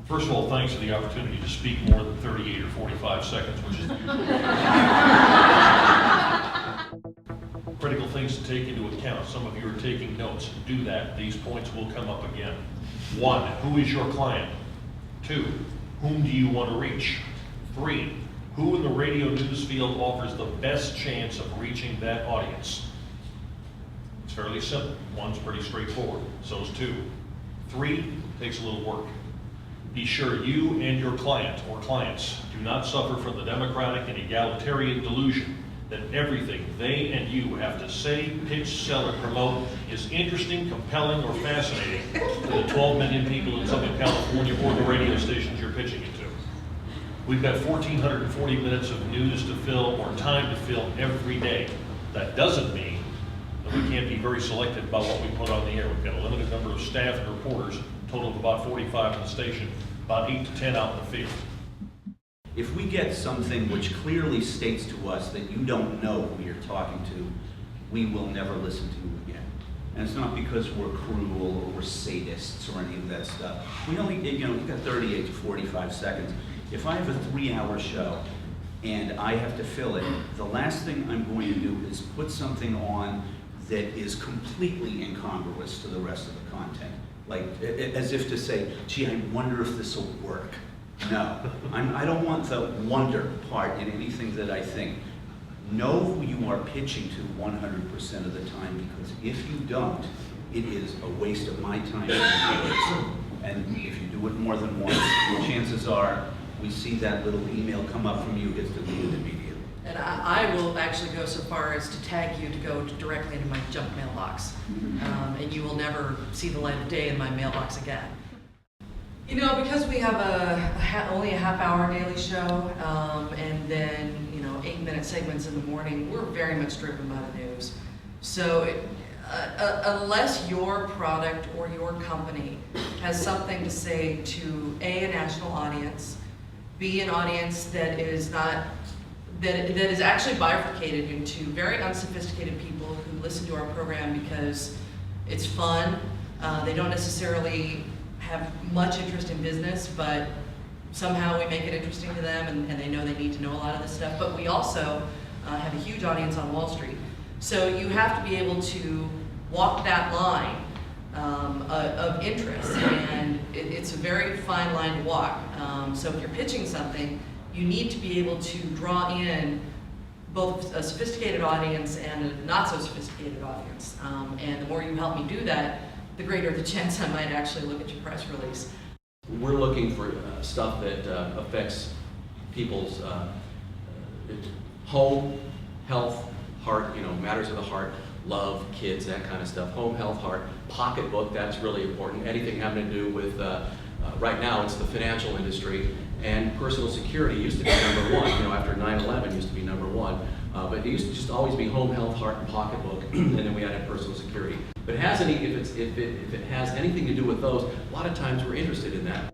First of all, thanks for the opportunity to speak more than 38 or 45 seconds, which is critical things to take into account. Some of you are taking notes. Do that. These points will come up again. 1, who is your client? 2, whom do you want to reach? 3, who in the radio news field offers the best chance of reaching that audience? It's fairly simple. 1's pretty straightforward. So is 2. 3 takes a little work. Be sure you and your client or clients do not suffer from the democratic and egalitarian delusion that everything they and you have to say, pitch, sell, or promote is interesting, compelling, or fascinating to the 12 million people in Southern California or the radio stations you're pitching it to. We've got 1,440 minutes of news to fill or time to fill every day. That doesn't mean that we can't be very selective about what we put on the air. We've got a limited number of staff and reporters, a total of about 45 in the station, about 8 to 10 out in the field. If we get something which clearly states to us that you don't know who you're talking to, we will never listen to you again. And it's not because we're cruel or we're sadists or any of that stuff. We only, we've got 38 to 45 seconds. If I have a 3-hour show and I have to fill it, the last thing I'm going to do is put something on that is completely incongruous to the rest of the content. Like, as if to say, gee, I wonder if this will work. No, I don't want the wonder part in anything that I think. Know who you are pitching to 100% of the time, because if you don't, it is a waste of my time and yours. And if you do it more than once, chances are we see that little email come up from you gets deleted immediately. And I will actually go so far as to tag you to go directly into my junk mailbox. And you will never see the light of day in my mailbox again. You know, because we have only a half-hour daily show, and then 8-minute segments in the morning, we're very much driven by the news. So unless your product or your company has something to say to A, a national audience, B, an audience that is not that is actually bifurcated into very unsophisticated people who listen to our program because it's fun. They don't necessarily have much interest in business, but somehow we make it interesting to them, and they know they need to know a lot of this stuff. But we also have a huge audience on Wall Street. So you have to be able to walk that line of interest, and it's a very fine line to walk. So if you're pitching something, you need to be able to draw in both a sophisticated audience and a not so sophisticated audience. And the more you help me do that, the greater the chance I might actually look at your press release. We're looking for stuff that affects people's home, health, heart, matters of the heart, love, kids, that kind of stuff. Home, health, heart, pocketbook, that's really important. Anything having to do with, right now it's the financial industry, and personal security used to be number 1. After 9/11 used to be number 1. But it used to just always be home, health, heart, and pocketbook, and then we added personal security. But if it has anything to do with those, a lot of times we're interested in that.